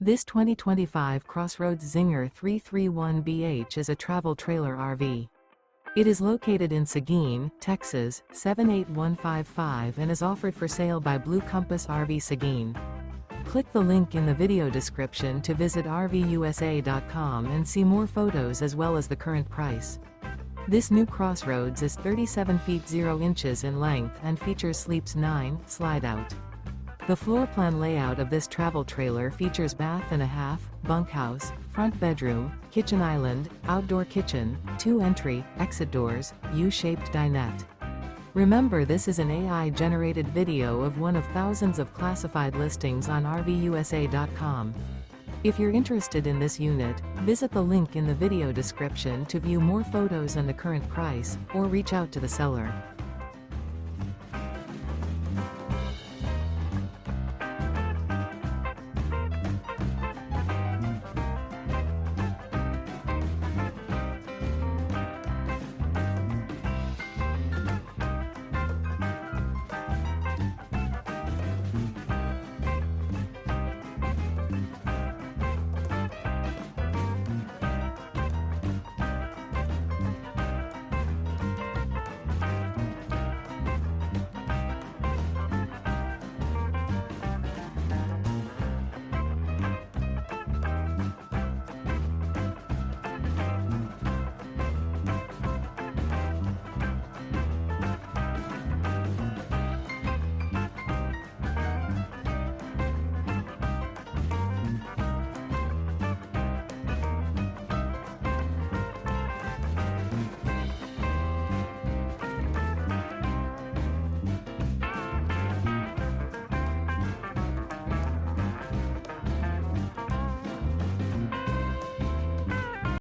This 2025 CrossRoads Zinger 331BH is a travel trailer RV. It is located in Seguin, Texas, 78155 and is offered for sale by Blue Compass RV Seguin. Click the link in the video description to visit RVUSA.com and see more photos as well as the current price. This new CrossRoads is 37 feet 0 inches in length and features Sleeps 9 Slideout. The floor plan layout of this travel trailer features bath and a half, bunkhouse, front bedroom, kitchen island, outdoor kitchen, 2 entry, exit doors, U-shaped dinette. Remember, this is an AI-generated video of one of thousands of classified listings on RVUSA.com. If you're interested in this unit, visit the link in the video description to view more photos and the current price, or reach out to the seller.